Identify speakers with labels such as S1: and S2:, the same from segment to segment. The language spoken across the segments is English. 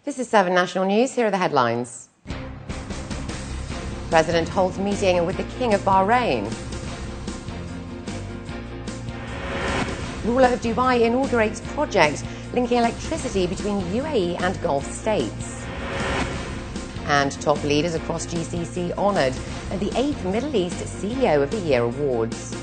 S1: This is 7National News. Here are the headlines. President holds meeting with the King of Bahrain. Ruler of Dubai inaugurates project linking electricity between UAE and Gulf states. And top leaders across GCC honoured at the 8th Middle East CEO of the Year Awards.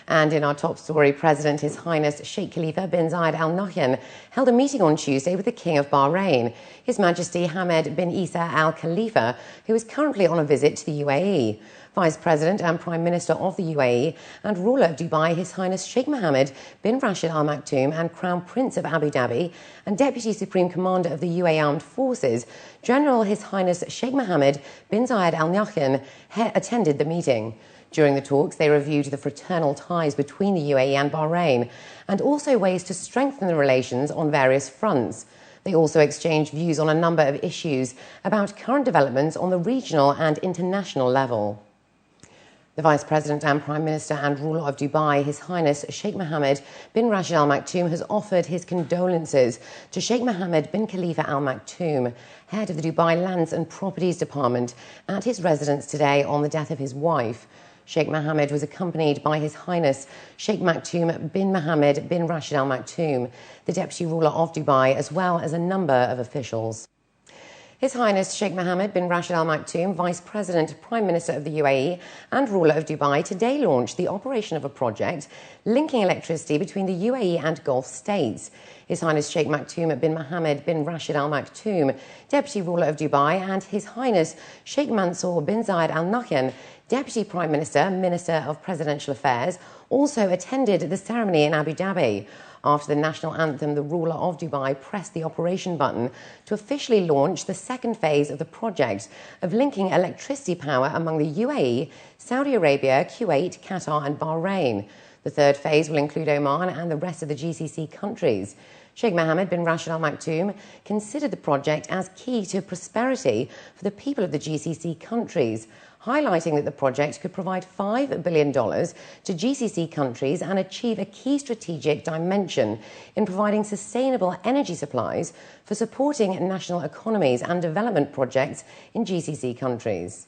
S1: And in our top story, President His Highness Sheikh Khalifa bin Zayed Al Nahyan held a meeting on Tuesday with the King of Bahrain, His Majesty Hamad bin Isa Al Khalifa, who is currently on a visit to the UAE. Vice President and Prime Minister of the UAE and ruler of Dubai, His Highness Sheikh Mohammed bin Rashid Al Maktoum, and Crown Prince of Abu Dhabi and Deputy Supreme Commander of the UAE Armed Forces, General His Highness Sheikh Mohammed bin Zayed Al Nahyan, attended the meeting. During the talks, they reviewed the fraternal ties between the UAE and Bahrain and also ways to strengthen the relations on various fronts. They also exchanged views on a number of issues about current developments on the regional and international level. The Vice President and Prime Minister and ruler of Dubai, His Highness Sheikh Mohammed bin Rashid Al Maktoum, has offered his condolences to Sheikh Mohammed bin Khalifa Al Maktoum, head of the Dubai Lands and Properties Department, at his residence today on the death of his wife. Sheikh Mohammed was accompanied by His Highness Sheikh Maktoum bin Mohammed bin Rashid Al Maktoum, the Deputy Ruler of Dubai, as well as a number of officials. His Highness Sheikh Mohammed bin Rashid Al Maktoum, Vice President, Prime Minister of the UAE and ruler of Dubai, today launched the operation of a project linking electricity between the UAE and Gulf states. His Highness Sheikh Maktoum bin Mohammed bin Rashid Al Maktoum, Deputy Ruler of Dubai, and His Highness Sheikh Mansour bin Zayed Al Nahyan, Deputy Prime Minister, Minister of Presidential Affairs, also attended the ceremony in Abu Dhabi. After the national anthem, the ruler of Dubai pressed the operation button to officially launch the second phase of the project of linking electricity power among the UAE, Saudi Arabia, Kuwait, Qatar and Bahrain. The third phase will include Oman and the rest of the GCC countries. Sheikh Mohammed bin Rashid Al Maktoum considered the project as key to prosperity for the people of the GCC countries, highlighting that the project could provide $5 billion to GCC countries and achieve a key strategic dimension in providing sustainable energy supplies for supporting national economies and development projects in GCC countries.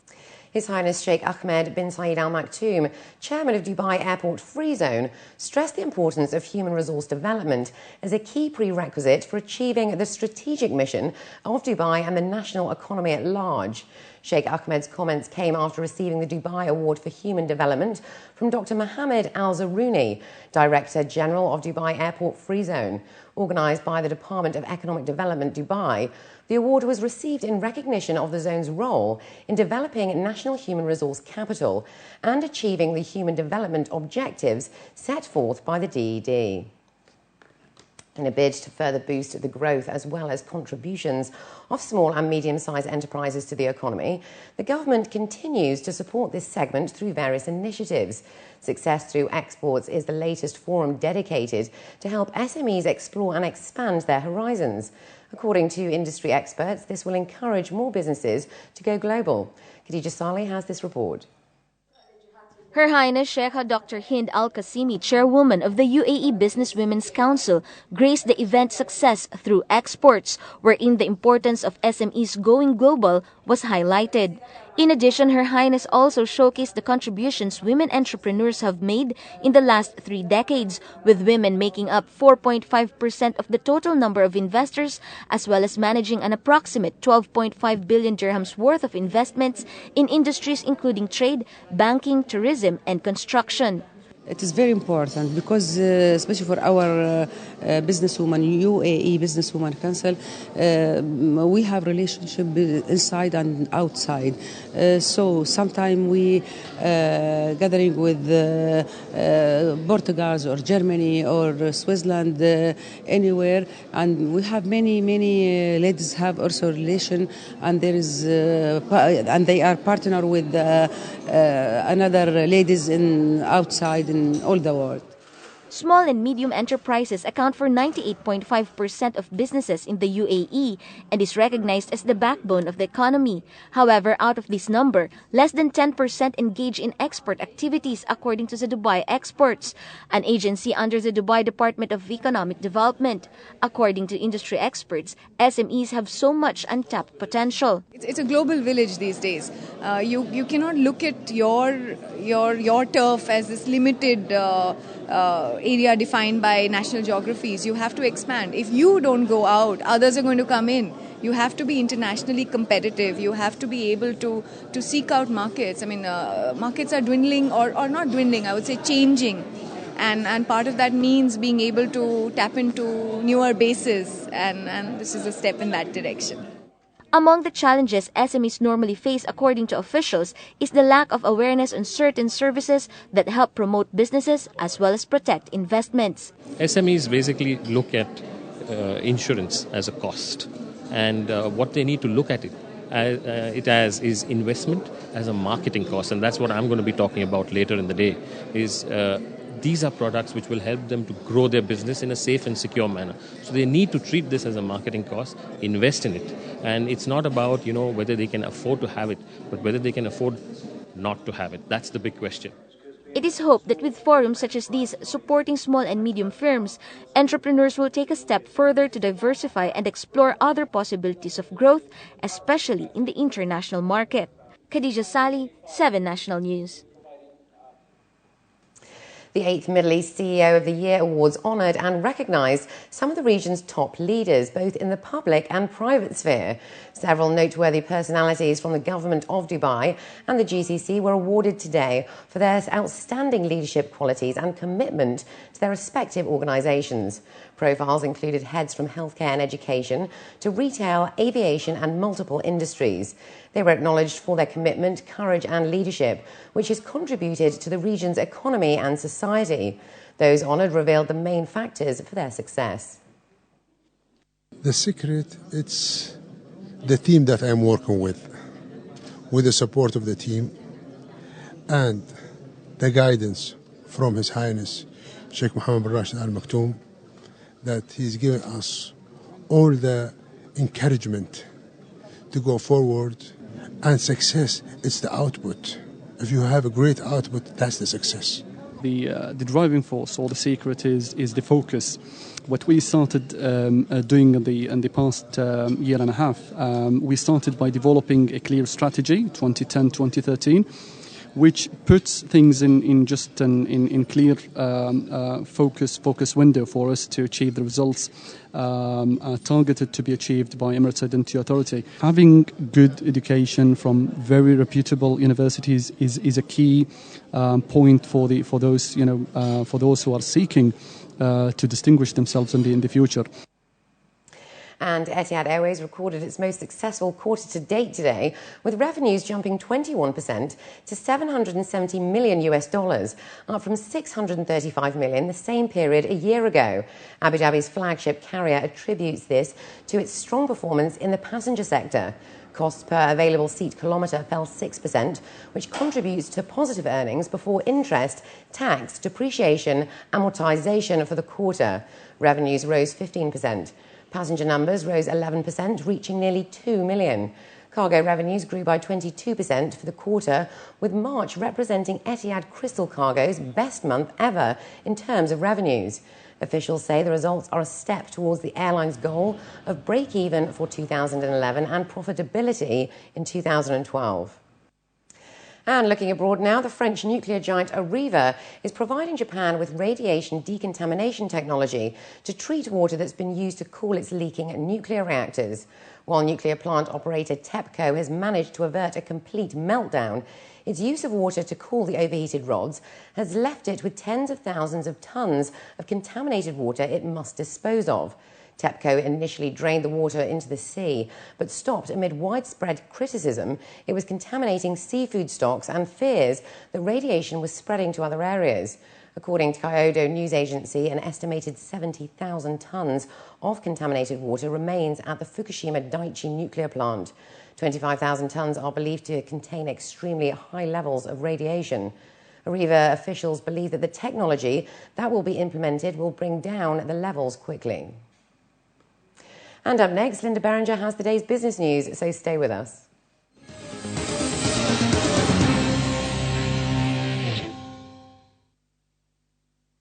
S1: His Highness Sheikh Ahmed bin Zayed Al Maktoum, Chairman of Dubai Airport Free Zone, stressed the importance of human resource development as a key prerequisite for achieving the strategic mission of Dubai and the national economy at large. Sheikh Ahmed's comments came after receiving the Dubai Award for Human Development from Dr. Mohammed Al-Zarouni, Director General of Dubai Airport Free Zone. Organised by the Department of Economic Development Dubai, the award was received in recognition of the zone's role in developing national human resource capital and achieving the human development objectives set forth by the DED. In a bid to further boost the growth as well as contributions of small and medium-sized enterprises to the economy, the government continues to support this segment through various initiatives. Success Through Exports is the latest forum dedicated to help SMEs explore and expand their horizons. According to industry experts, this will encourage more businesses to go global. Khadija Saleh has this report.
S2: Her Highness Sheikha Dr. Hind Al Qasimi, chairwoman of the UAE Business Women's Council, graced the event Success Through Exports, wherein the importance of SMEs going global was highlighted. In addition, Her Highness also showcased the contributions women entrepreneurs have made in the last 3 decades, with women making up 4.5% of the total number of investors, as well as managing an approximate 12.5 billion dirhams worth of investments in industries including trade, banking, tourism, and construction.
S3: It is very important because, especially for our businesswoman, UAE Businesswoman Council, we have relationship inside and outside. So sometimes we gathering with Portugal or Germany or Switzerland, anywhere, and we have many ladies have also relation, and there is and they are partner with another ladies in outside in all the world.
S2: Small and medium enterprises account for 98.5% of businesses in the UAE and is recognized as the backbone of the economy. However, out of this number, less than 10% engage in export activities according to the Dubai Exports, an agency under the Dubai Department of Economic Development. According to industry experts, SMEs have so much untapped potential.
S4: It's a global village these days. You cannot look at your turf as this limited area defined by national geographies. You have to expand. If you don't go out, others are going to come in. You have to be internationally competitive. You have to be able to seek out markets. I mean, markets are dwindling or not dwindling, I would say changing. And part of that means being able to tap into newer bases. And this is a step in that direction.
S2: Among the challenges SMEs normally face, according to officials, is the lack of awareness on certain services that help promote businesses as well as protect investments.
S5: SMEs basically look at insurance as a cost, and what they need to look at it as is investment as a marketing cost, and that's what I'm going to be talking about later in the day. These are products which will help them to grow their business in a safe and secure manner. So they need to treat this as a marketing cost, invest in it. And it's not about, whether they can afford to have it, but whether they can afford not to have it. That's the big question.
S2: It is hoped that with forums such as these supporting small and medium firms, entrepreneurs will take a step further to diversify and explore other possibilities of growth, especially in the international market. Khadija Salih, 7National News.
S1: The 8th Middle East CEO of the Year Awards honoured and recognised some of the region's top leaders, both in the public and private sphere. Several noteworthy personalities from the government of Dubai and the GCC were awarded today for their outstanding leadership qualities and commitment to their respective organisations. Profiles included heads from healthcare and education to retail, aviation and multiple industries. They were acknowledged for their commitment, courage and leadership, which has contributed to the region's economy and society. Those honoured revealed the main factors for their success.
S6: The secret, it's the team that I'm working with the support of the team and the guidance from His Highness Sheikh Mohammed bin Rashid Al Maktoum, that he's given us all the encouragement to go forward. And success is the output. If you have a great output, that's the success.
S7: The driving force or the secret is the focus. What we started doing in the past year and a half, we started by developing a clear strategy, 2010-2013, which puts things in clear focus window for us to achieve the results targeted to be achieved by Emirates Identity Authority. Having good education from very reputable universities is a key point for those who are seeking to distinguish themselves in the future.
S1: And Etihad Airways recorded its most successful quarter to date today, with revenues jumping 21% to $770 million, up from $635 million the same period a year ago. Abu Dhabi's flagship carrier attributes this to its strong performance in the passenger sector. Costs per available seat kilometre fell 6%, which contributes to positive earnings before interest, tax, depreciation, amortisation for the quarter. Revenues rose 15%. Passenger numbers rose 11%, reaching nearly 2 million. Cargo revenues grew by 22% for the quarter, with March representing Etihad Crystal Cargo's best month ever in terms of revenues. Officials say the results are a step towards the airline's goal of break-even for 2011 and profitability in 2012. And looking abroad now, the French nuclear giant Areva is providing Japan with radiation decontamination technology to treat water that's been used to cool its leaking nuclear reactors. While nuclear plant operator TEPCO has managed to avert a complete meltdown, its use of water to cool the overheated rods has left it with tens of thousands of tons of contaminated water it must dispose of. TEPCO initially drained the water into the sea, but stopped amid widespread criticism it was contaminating seafood stocks and fears that radiation was spreading to other areas. According to Kyodo news agency, an estimated 70,000 tons of contaminated water remains at the Fukushima Daiichi nuclear plant. 25,000 tons are believed to contain extremely high levels of radiation. Arriva officials believe that the technology that will be implemented will bring down the levels quickly. And up next, Linda Berenger has the day's business news, so stay with us.